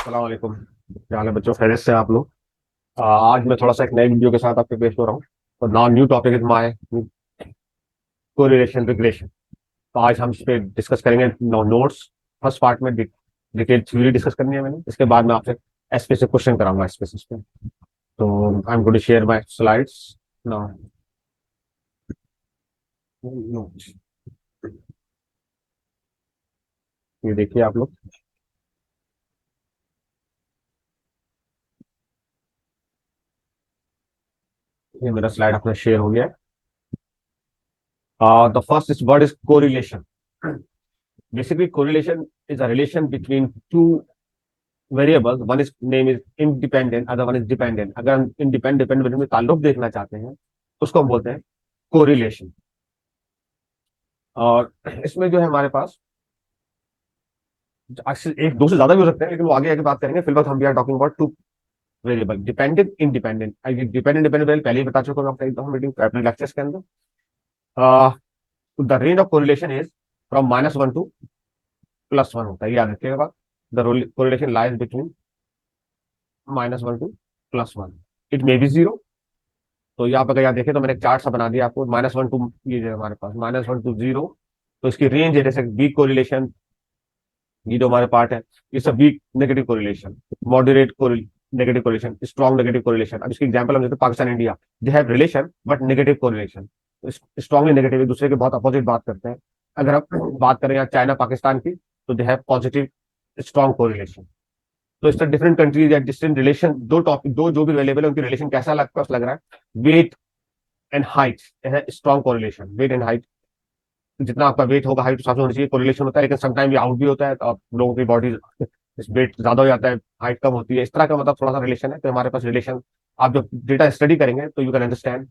अस्सलाम वालेकुम। क्या हाल है बच्चों, खैरियत से हैं आप लोग? आज मैं थोड़ा सा एक नई वीडियो के साथ आपके पेश हो रहा हूँ। और now new topic is my correlation regression. तो आज हम इस पे डिस्कस करेंगे नोट्स। फर्स्ट पार्ट में डिटेल थ्योरी डिस्कस करनी है मैंने, इसके बाद मैं आपसे एसपीएस क्वेश्चन कराऊंगा एसपीएस पे। तो I am going to share my slides now. ये देखिए आप लोग, ये मेरा स्लाइड अपना शेयर हो गया है। The first word is correlation. Basically, correlation is a relation between two variables. One is name is independent, other one is dependent. अगर हम independent dependent में ताल्लुक देखना चाहते हैं तो उसको हम बोलते हैं कोरिलेशन। और इसमें जो है हमारे पास एक दो से ज्यादा भी हो सकते हैं, लेकिन वो आगे आगे बात करेंगे। फिलहाल हम we are talking about two variable, dependent independent. Dependent dependent पहले ही बता चुका हूँ अपने मीटिंग अपने लेक्चर्स के अंदर। The range of correlation is from -1 to +1 होता है, याद रखिएगा। The correlation lies between -1 to +1। It may be zero. तो यहाँ पर अगर यहाँ देखें तो मैंने एक चार्ट सा बना दिया आपको। -1 टू, ये जो है हमारे पास -1 टू 0, तो इसकी रेंज है जैसे वीक कोरिलेशन। ये जो हमारे पार्ट है, ये सब weak negative correlation, moderate negative correlation, strong negative correlation. अब इसकी एग्जांपल हम देते हैं Pakistan India, they have relation but negative correlation. Strongly negative, एक दूसरे के बहुत अपोजिट बात करते हैं। अगर हम बात करें यहाँ चाइना पाकिस्तान की, तो they have positive strong correlation. तो इस तरह डिफरेंट कंट्रीज या डिफरेंट रिलेशन, दो टॉपिक, दो जो भी अवेलेबल है उनकी रिलेशन कैसा लग रहा है। वेट एंड हाइट है strong correlation. Weight and height, जितना आपका वेट होगा हाइट हिसाब से होनी चाहिए, कोरिलेशन होता है। लेकिन समटाइम ये आउट भी होता है, तो आप लोगों की बॉडी वेट ज्यादा हो जाता है, हाइट कम होती है, इस तरह का मतलब थोड़ा सा रिलेशन है। तो हमारे पास रिलेशन, आप जब डेटा स्टडी करेंगे तो यू कैन अंडरस्टैंड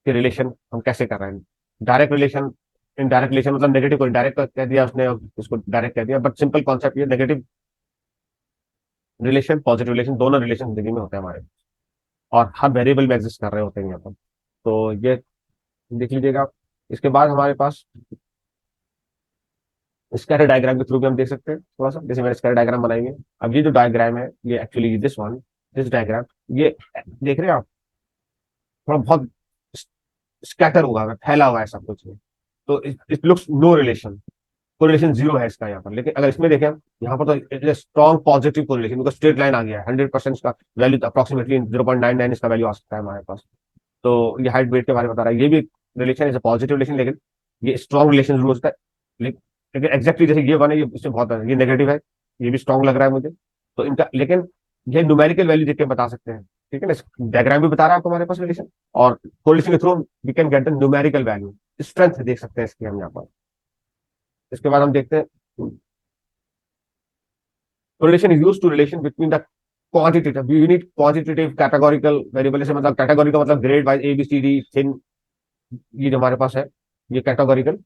कि रिलेशन हम कैसे कर रहे हैं। डायरेक्ट रिलेशन, इनडायरेक्ट रिलेशन, मतलब नेगेटिव को डायरेक्ट कह दिया उसने, उसको डायरेक्ट कह दिया। बट सिंपल कॉन्सेप्ट ये, नेगेटिव रिलेशन पॉजिटिव रिलेशन दोनों रिलेशन जिंदगी में होते हैं हमारे, और हर वेरिएबल में एग्जिस्ट कर रहे होते हैं यहाँ पर। तो ये देख लीजिएगा आप। इसके बाद हमारे पास स्कैटर डायग्राम के थ्रू भी हम देख सकते हैं थोड़ा सा। जैसे मैंने स्कैटर डायग्राम बनाएंगे। अब ये जो डायग्राम है, ये actually this one, this diagram, ये देख रहे हैं आप, थोड़ा बहुत स्कैटर हुआ है, फैला हुआ है सब कुछ में। तो it looks no relation, correlation zero है इसका यहाँ पर। लेकिन अगर इसमें देखें हम, यहाँ पर तो strong positive correlation, because straight line आ गया है। 100% का वैल्यू अप्रोक्सीमेटली 0.99 इसका वैल्यू आ सकता है हमारे पास। तो ये हाइट वेट के बारे में बता रहा है, ये भी रिलेशन इज पॉजिटिव रिलेशन, लेकिन ये स्ट्रॉन्ग रिलेशन जरूर होता है। लेकिन एग्जैक्टली जैसे ये वन है, ये इससे बहुत ये नेगेटिव है, ये भी स्ट्रॉन्ग लग रहा है मुझे। तो इनका लेकिन ये न्यूमेरिकल वैल्यू देख के बता सकते हैं। ठीक है ना, डायग्राम भी बता रहा है आपको हमारे पास रिलेशन, और कोरिलेशन के through we can get the numerical value, strength देख सकते हैं इसकी हम यहाँ पर। इसके बाद हम देखते हैं correlation is used to relation between the quantitative, you need quantitative categorical variable. से मतलब कैटेगरी का मतलब ग्रेड वाइज ABCD थिन, ये जो हमारे पास है ये कैटेगोरिकल।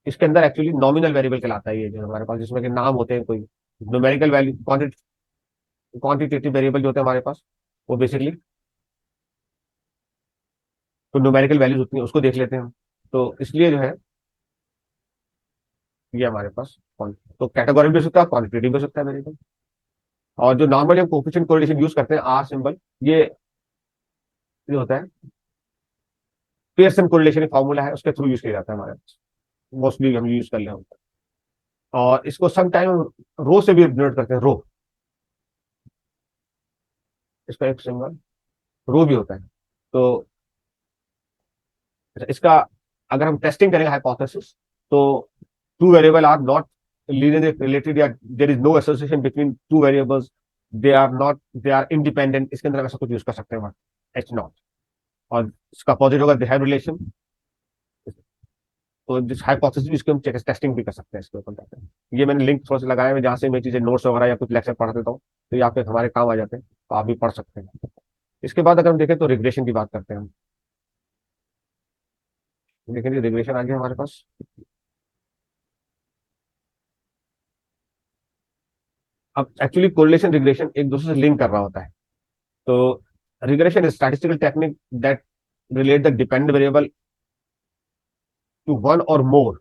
इसके अंदर एक्चुअली नॉमिनल वेरिएबल कहलाता है ये जो हमारे पास, जिसमें कि नाम होते हैं कोई। न्यूमेरिकल वैल्यू, क्वांटिटेटिव वेरिएबल जो होते हैं हमारे पास, वो बेसिकली तो न्यूमेरिकल वैल्यूज होती हैं, उसको देख लेते हैं हम। तो इसलिए जो है ये हमारे पास तो कैटेगरी भी हो सकता है, क्वांटिटेटिव भी हो सकता है वेरिएबल। और जो नॉर्मली हम कोफिशिएंट कोरिलेशन यूज करते हैं, आर सिंबल, ये होता है पियर्सन कोरिलेशन, एक फॉर्मूला है, उसके थ्रू यूज किया जाता है हमारे पास, मोस्टली हम यूज कर ले हम। और इसको सम टाइम रो से भी डिनोट करते हैं, रो, इसका एक सिंबल रो भी होता है। तो इसका अगर हम टेस्टिंग करेंगे हाइपोथेसिस, तो two variable are not linearly related, या there is no association between two variables, they are not, they are independent, इसके अंदर हम ऐसा कुछ यूज कर सकते हैं H0। और इसका पॉजिटिव होगा दे हैव रिलेशन। तो जिस हाइपोथेसिस भी इसको हम टेस्टिंग भी कर सकते हैं इसके ऊपर जाकर। ये मैंने लिंक थोड़ा सा लगाया है, जहाँ से मैं चीजें नोट्स वगैरह या कुछ लेक्चर पढ़ा देता हूँ, तो ये आपके हमारे काम आ जाते हैं, तो आप भी पढ़ सकते हैं। इसके बाद अगर हम देखें तो रिग्रेशन की बात करते हैं हम। देखेंगे रिग्रेशन आ गया हमारे पास। अब एक्चुअली कोरिलेशन रिग्रेशन एक दूसरे से लिंक कर रहा होता है। तो regression is statistical technique that relate the dependent variable to one और मोर।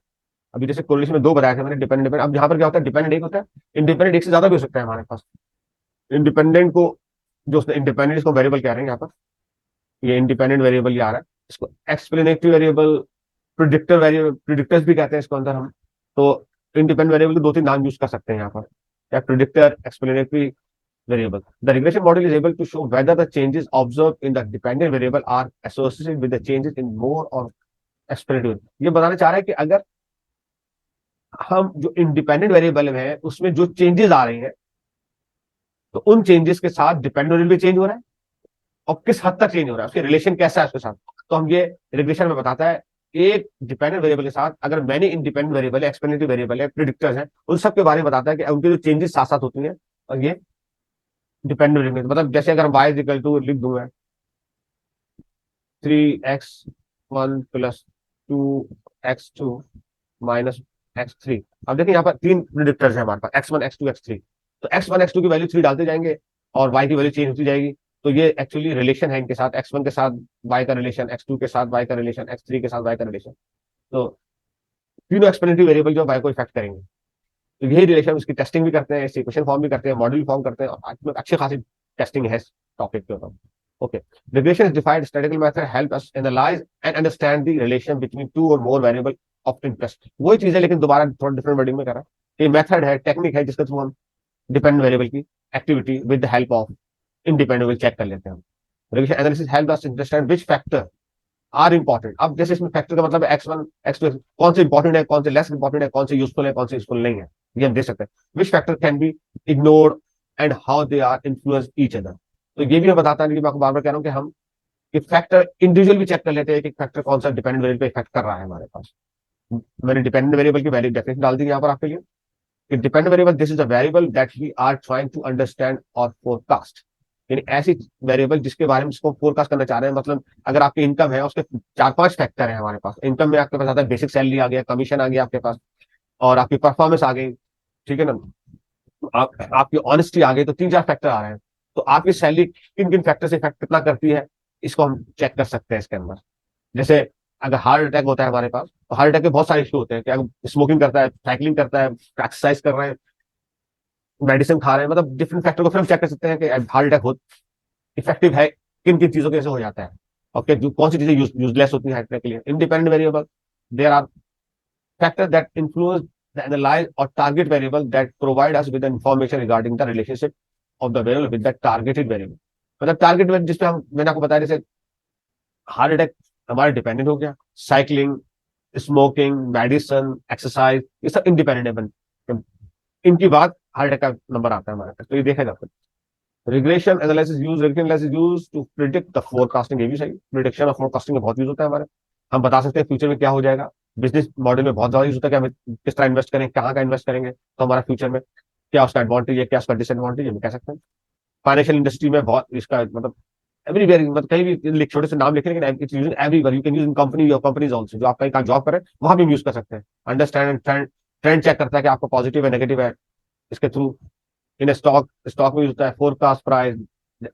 अभी जैसे कोरिलेशन में दो बताया था मैंने, डिपेंडेंट डिपेंडेंट। अब यहाँ पर क्या होता है, डिपेंडेंट एक होता है, इंडिपेंडेंट एक से ज्यादा भी हो सकता है हमारे पास। इंडिपेंडेंट को, जो उसने इंडिपेंडेंट इसको वेरिएबल कह रहे हैं यहाँ पर, ये इंडिपेंडेंट वेरिएबल ये आ रहा है, इसको explanatory variable, predictor variable, predictors भी कहते हैं इसको अंदर हम। तो इंडिपेंडेंट वेरिएबल के दो तीन नाम यूज कर सकते हैं यहाँ पर, या predictor, explanatory variable. The regression model is able to show whether the changes observe in the dependent variable are associated with the changes in more और एक्सप्लेनेटरी। ये बताना चाह रहा है कि अगर हम जो इंडिपेंडेंट वेरिएबल है उसमें जो चेंजेस आ रहे हैं, तो उन चेंजेस के साथ डिपेंडेंट वेरिएबल भी चेंज हो रहा है, और किस हद तक चेंज हो रहा है, उसके रिलेशन कैसा है उसके साथ। तो हम ये रिग्रेशन में बताता है, एक डिपेंडेंट वेरिएबल के साथ अगर मैनी इंडिपेंडेंट वेरिएबल है, एक्सप्लेनेटरी वेरिएबल है, प्रिडिक्टर्स हैं, उन सब के बारे में बताता है कि उनके जो चेंजेस साथ साथ होती हैं, और ये डिपेंडेंट वेरिएबल, मतलब जैसे अगर y इज इक्वल टू लिख दूंगा 3x1 plus 2x2 minus x3। अब देखिए यहाँ पर तीन प्रिडिक्टर्स हैं हमारे पास, x1 x2 x3। तो x1 x2 की वैल्यू 3 डालते जाएंगे और y की वैल्यू चेंज होती जाएगी। तो ये एक्चुअली रिलेशन है इनके साथ, x1 के साथ y का रिलेशन, x2 के साथ y का रिलेशन, x3 के साथ y का रिलेशन। तो तीनों एक्सप्लेनेटरी वेरिएबल जो y को इफेक्ट करेंगे, तो यही रिलेशन, उसकी टेस्टिंग भी करते हैं, इक्वेशन फॉर्म भी करते हैं, मॉडल भी फॉर्म करते हैं, और अच्छी खासी टेस्टिंग है इस टॉपिक के ऊपर। Okay, regression is defined statistical method help us analyse and understand the relation between two और मोर वेरिएबल ऑफ इंटरेस्ट। वही चीज है लेकिन दोबारा थोड़ा डिफरेंट वर्डिंग में कर रहा है। ये मेथड है, टेक्निक है, जिसके थ्रू हम डिपेंडेंट वेरिएबल की activity with the help of independent variable check कर लेते हैं। Regression analysis help us understand which factor are important. अब जैसे इसमें फैक्टर का मतलब है x1 x2, कौन से इंपॉर्टेंट है, कौन से लेस इंपॉर्टेंट है, कौन से यूजफुल है, कौन से यूजफुल नहीं है, ये हम देख सकते हैं। Which factor can be ignored and how they are influence each other. तो ये भी हम बताता है कि मैं आपको बार बार कह रहा हूँ कि हम फैक्टर इंडिविजुअल भी चेक कर लेते हैं कि फैक्टर कौन सा डिपेंडेंट वेरिएबल पे इफेक्ट कर रहा है हमारे पास। मैंने डिपेंडेंट वेरिएबल की वैल्यू डेफिनेशन डाल दी यहाँ पर आपके लिए कि dependent variable this is a variable that we are trying to understand और फोरकास्ट। यानी ऐसी वेरिएबल जिसके बारे में इसको फोरकास्ट करना चाह रहे हैं। मतलब अगर आपकी इनकम है, उसके चार पांच फैक्टर है हमारे पास। इनकम में आपके पास आता है बेसिक सैलरी आ गया, कमीशन आ गया आपके पास, और आपकी परफॉर्मेंस आ गई, ठीक है ना, आपकी ऑनेस्टी आ गई। तो तीन चार फैक्टर आ रहे हैं। तो आपकी सैलरी किन किन फैक्टर से इफेक्ट कितना करती है, इसको हम चेक कर सकते हैं इसके अंदर। जैसे अगर हार्ट अटैक होता है हमारे पास, तो हार्ट अटैक के बहुत सारे इश्यू होते हैं कि अगर स्मोकिंग करता है, साइकिलिंग करता है, एक्सरसाइज कर रहे हैं, मेडिसिन खा रहे हैं, मतलब डिफरेंट फैक्टर को फिर हम चेक कर सकते हैं कि हार्ट अटैक हो इफेक्टिव है किन किन चीजों के से हो जाता है, और जो कौन सी चीजें यूजलेस होती है हार्ट अटैक के लिए। Independent variable, there are factor that influence the analyse और target variable that provide us with information regarding the relationship of the variable with the targeted variable. मतलब टारगेट वेरिएबल जिसपे हम, मैंने आपको बताया जैसे हार्ट अटैक हमारा डिपेंडेंट हो गया, साइकिलिंग, स्मोकिंग, मेडिसिन, एक्सरसाइज, ये सब इंडिपेंडेंट है। इनकी बात हार्ट अटैक का नंबर आता है हमारे पास, तो ये देखा जाता है। Regression analysis use, regression analysis use to predict the forecasting. ये भी सही, प्रिडिक्शन और फोरकास्टिंग में बहुत यूज होता है हमारे। हम बता सकते हैं फ्यूचर में क्या हो जाएगा। बिजनेस मॉडल में बहुत ज्यादा यूज होता है कि हम किस तरह इन्वेस्ट करें, कहाँ का इन्वेस्ट करेंगे, तो हमारा फ्यूचर में क्या उसका एडवांटेज है, क्या उसका डिसएडवांटेज है, हम कह सकते हैं। फाइनेंशियल इंडस्ट्री में बहुत इसका मतलब एवरीवेयर, मतलब कहीं भी छोटे से नाम लिखे, लेकिन it's using everywhere. You can use in company, your companies also, जो आप कहीं जॉब करें वहां भी यूज कर सकते हैं। अंडरस्टैंड ट्रेंड, ट्रेंड चेक करता है कि आपको पॉजिटिव है नेगेटिव है इसके थ्रू। इन स्टॉक, स्टॉक में यूज होता है forecast price,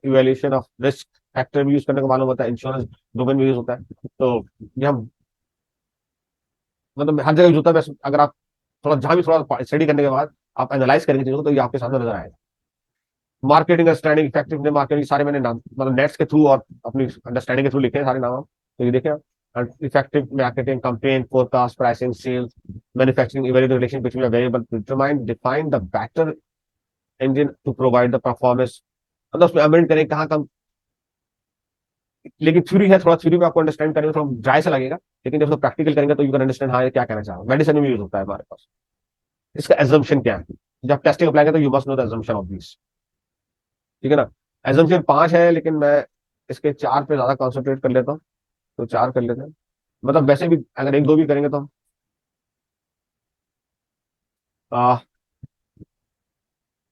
evaluation of risk factor भी यूज करने को मालूम होता है। इंश्योरेंस डोमेन में यूज होता है। तो ये हम मतलब हर जगह यूज होता है। बस अगर आप थोड़ा जहां भी थोड़ा स्टडी करने के बाद आप एनालाइज करेंगे चीजों को, तो ये आपके सामने नजर आएगा। मार्केटिंग अंडरस्टैंडिंग, इफेक्टिव मार्केटिंग, सारे मैंने नाम मतलब नेट्स के थ्रू और अपनी अंडरस्टैंडिंग के थ्रू लिखे हैं सारे नाम। तो ये देखें, effective marketing, campaign, forecast, pricing, sales, manufacturing, evaluate relation between variable, determine define the better engine to provide the performance. मतलब उसमें अमेंड करें कहाँ कम, लेकिन थ्योरी है, थोड़ा थ्योरी में आपको अंडरस्टैंड करेंगे थोड़ा ड्राई सा लगेगा, लेकिन जब उसको प्रैक्टिकल करेंगे तो यू कैन अंडरस्टैंड हाँ ये क्या कहना चाह रहा है। मेडिसिन में यूज होता है हमारे पास। इसका एजम्पशन क्या है, जब टेस्टिंग अप्लाई करें तो you must know the assumption of this, ठीक है ना। एजम्पशन पांच है, लेकिन मैं इसके चार पे ज्यादा कॉन्सेंट्रेट कर लेता हूँ, तो चार कर लेते हैं। मतलब वैसे भी अगर एक दो भी करेंगे तो हम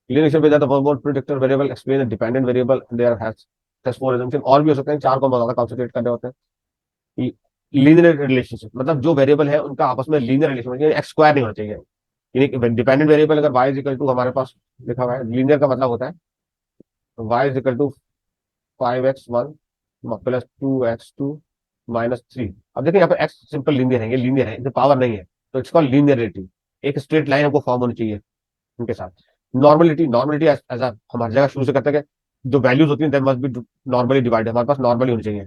linear with the one predictor variable explain the dependent variable there has four assumption. और भी हो सकते हैं, चार को हम ज्यादा कॉन्सेंट्रेट कर रहे होते हैं। लीनियर रिलेशनशिप, मतलब जो वेरिएबल है उनका आपस में लीनियर रिलेशन, एक्स स्क्वायर नहीं होना चाहिए। यानी डिपेंडेंट वेरिएबल अगर y इज इक्वल टू, हमारे पास लिखा हुआ है लीनियर का मतलब होता है y is equal to 5x1 plus 2x2 minus 3। अब देखिए यहाँ पर x सिंपल लीनियर है, ये लीनियर है, पावर नहीं है, तो इट्स कॉल्ड लीनियरिटी। एक स्ट्रेट लाइन हमको फॉर्म होनी चाहिए उनके साथ। नॉर्मलिटी, नॉर्मलिटी एज हमारी जगह शुरू से करते हैं कि जो वैल्यूज होती हैं that must be normally divided, हमारे पास नॉर्मली होनी चाहिए,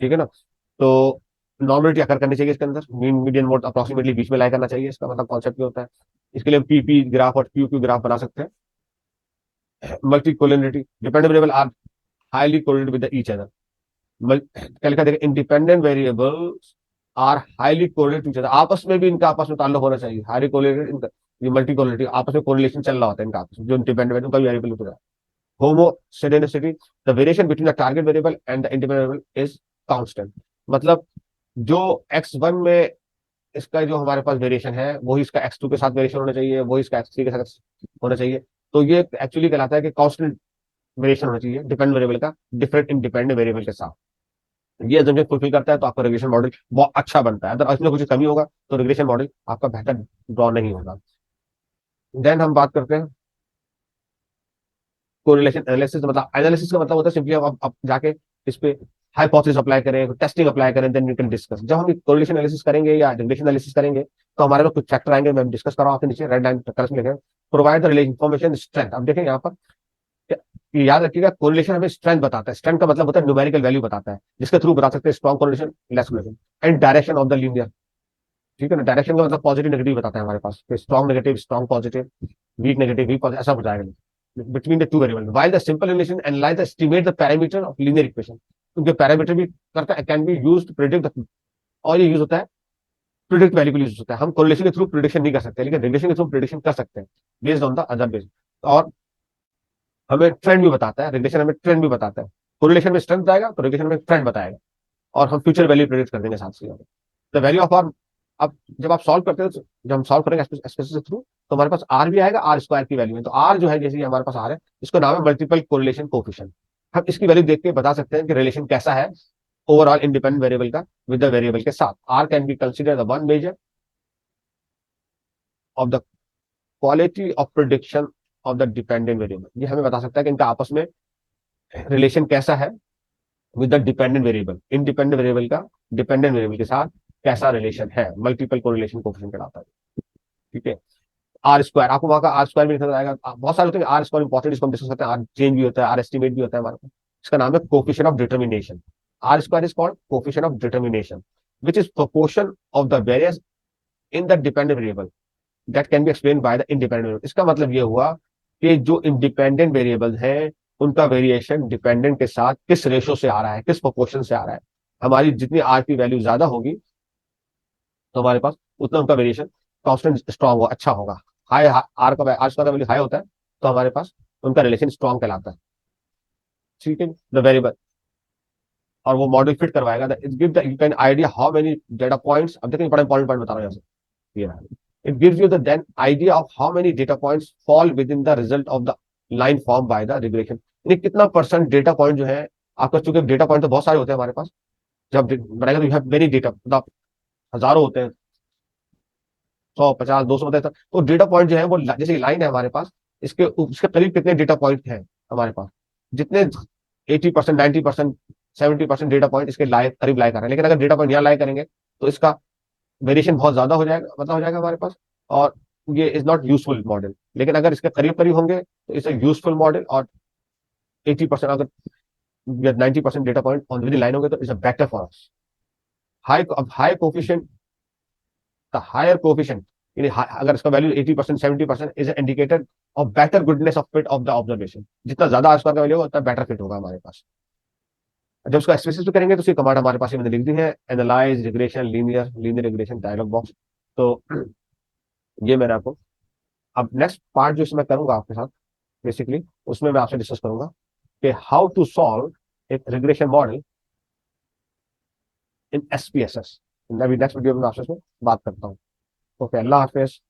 ठीक है ना। तो नॉर्मलिटी अकर करनी चाहिए इसके अंदर, मीन मीडियन मोड अप्रोक्सीमेटली बीच में लाई करना चाहिए, इसका मतलब कॉन्सेप्ट ये होता है। इसके लिए पीपी ग्राफ और क्यू क्यू ग्राफ बना सकते हैं। Multicollinearity, dependent variable are highly correlated with each other. क्या लिखा देखिए, independent variables are highly correlated to each other, आपस में भी इनका आपस में ताल्लुक होना चाहिए, हाईली कोरिलेटेड इनका, ये मल्टी कोरिलेटेड आपस में कोरिलेशन चल रहा होता है इनका आपस में, जो इंडिपेंडेंट उनका वेरिएबल होता है। Homogeneity, the variation between the target variable and the independent variable is constant, मतलब जो x1 में इसका जो हमारे पास वेरिएशन है वही इसका x2 के साथ वेरिएशन होना चाहिए, वही इसका x3 के साथ होना चाहिए। तो ये एक्चुअली कहलाता है कि कांस्टेंट वेरिएशन होना चाहिए डिपेंडेंट वेरिएबल का डिफरेंट इंडिपेंडेंट वेरिएबल के साथ। ये जब फुलफिल करता है तो आपका रिग्रेशन मॉडल बहुत अच्छा बनता है, अगर इसमें कुछ कमी होगा तो रिग्रेशन मॉडल आपका बेहतर ड्रॉ नहीं होगा। देन हम बात करते हैं कोरिलेशन एनालिसिस, मतलब एनालिसिस का मतलब होता है सिंपली आप जाके इस पे हाइपोथेसिस अप्लाई करें, टेस्टिंग अप्लाई करें, देन वी कैन डिस्कस। जब हम कोरिलेशन एनालिसिस करेंगे या रिग्रेशन एनालिसिस करेंगे तो हमारे पास कुछ फैक्टर आएंगे, मैं डिस्कस कर रहा हूं आपके नीचे रेड लाइन कलर में लिखे, provide the relation information strength. अब देखें यहाँ पर याद रखिएगा कोरिलेशन हमें स्ट्रेंथ बताता है, स्ट्रेंथ का मतलब होता है न्यूमेरिकल वैल्यू बताता है, जिसके थ्रू बता सकते हैं strong correlation, less correlation, and direction of the linear, ठीक है ना। डायरेक्शन का मतलब पॉजिटिव नेगेटिव बताता है हमारे पास, strong negative, strong positive, weak negative, weak positive, ऐसा हो जाएगा between the two variables, while the simple relation analyze the estimate the parameter of linear equation, क्योंकि पैरामीटर भी करता है, can be use to predict, और ये यूज होता है प्रिडिक्ट वैल्यू के लिए यूज होता है। हम कोरिलेशन के थ्रू प्रिडिक्शन नहीं कर सकते, लेकिन रिग्रेशन के थ्रू प्रिडिक्शन कर सकते हैं based on the other base, और हमें ट्रेंड भी बताता है, रिग्रेशन हमें ट्रेंड भी बताता है। कोरिलेशन में स्ट्रेंथ आएगा तो रिग्रेशन में ट्रेंड बताएगा, और हम फ्यूचर वैल्यू प्रिडिक्ट कर देंगे साथ से। द वैल्यू ऑफ आर, अब जब आप सॉल्व करते हो, जब हम सॉल्व करेंगे एक्सप्रेशन के थ्रू, तो हमारे पास आर भी आएगा, आर स्क्वायर की वैल्यू है, तो आर जो है जैसे हमारे पास आर है, इसको नाम है मल्टीपल कोरिलेशन कोफिशिएंट। हम इसकी वैल्यू देख के बता सकते हैं कि रिलेशन कैसा है ओवरऑल इंडिपेंडेंट वेरिएबल का विद द वेरिएबल के साथ। R can be consider the one measure of the quality of prediction of the dependent variable, ये हमें बता सकता है कि इनका आपस में रिलेशन कैसा है with the dependent variable, independent variable का डिपेंडेंट वेरिएबल के साथ कैसा रिलेशन है, मल्टीपल कोरिलेशन कोफिशिएंट कहलाता है, ठीक है। आर स्क्वायर, आपको वहां का आर स्क्वायर भी लिखा जाएगा, बहुत सारे होते हैं आर स्क्वायर इंपॉर्टेंट, इसको हम डिस्कस करते हैं, आर चेंज भी होता है, आर एस्टिमेट भी होता है हमारे पास। इसका नाम है coefficient of determination. R square is called coefficient of determination which is proportion of the various in the dependent variable that can be explain by the independent variable. इसका मतलब ये हुआ कि जो इंडिपेंडेंट वेरिएबल है उनका वेरिएशन डिपेंडेंट के साथ किस रेशो से आ रहा है, किस प्रोपोर्शन से आ रहा है। हमारी जितनी आर की वैल्यू ज्यादा होगी तो हमारे पास उतना उनका वेरिएशन कांस्टेंट स्ट्रॉन्ग होगा, अच्छा होगा। हाई आर का आर स्क्वायर का वैल्यू हाई होता है तो हमारे पास उनका रिलेशन स्ट्रॉन्ग कहलाता है, ठीक है। द वेरिएबल, और वो मॉडल फिट करवाएगा, it give the you can idea how many data points. अब देखिए बड़ा इंपॉर्टेंट पॉइंट बता रहा हूँ यहाँ से, ये it gives you the then idea of how many data points fall within the result of the line form by the regression, यानी कितना परसेंट डेटा पॉइंट जो है आपका, चूंकि डेटा पॉइंट तो बहुत सारे होते हैं हमारे पास, जब बनाएगा तो यू हैव मेनी डेटा, मतलब हजारों होते हैं, 100 50 200 होते हैं, तो डेटा पॉइंट जो है वो जैसे लाइन है हमारे पास, इसके उसके करीब कितने डेटा पॉइंट हैं हमारे पास, जितने 80% 90% 70% डेटा पॉइंट इसके लाए करीब लाए कर रहे हैं। लेकिन अगर डेटा पॉइंट यहाँ लाए करेंगे तो इसका वेरिएशन बहुत ज्यादा हो जाएगा, मतलब हो जाएगा हमारे पास, और ये इज नॉट यूजफुल मॉडल। लेकिन अगर इसके करीब करीब होंगे तो इसे यूजफुल मॉडल, और 80% अगर 90% data point on with line होंगे तो is a better for us. High coefficient, the higher coefficient, यानी अगर इसका value 80% 70% is indicator of better goodness of fit of the observation. जितना ज्यादा आसपास का वैल्यू होगा उतना बेटर फिट होगा हमारे पास। जब उसका स्पेसिफिक करेंगे तो उसकी कमांड हमारे पास मैंने लिख दी है, analyse regression linear, linear regression dialogue box. तो ये मैंने आपको, अब नेक्स्ट पार्ट जो इसमें करूंगा आपके साथ बेसिकली, उसमें मैं आपसे डिस्कस करूंगा कि हाउ टू सॉल्व एक रिग्रेशन मॉडल इन एसपीएसएस। अभी नेक्स्ट वीडियो में आपसे इसमें बात करता हूँ। ओके, अल्लाह हाफिज।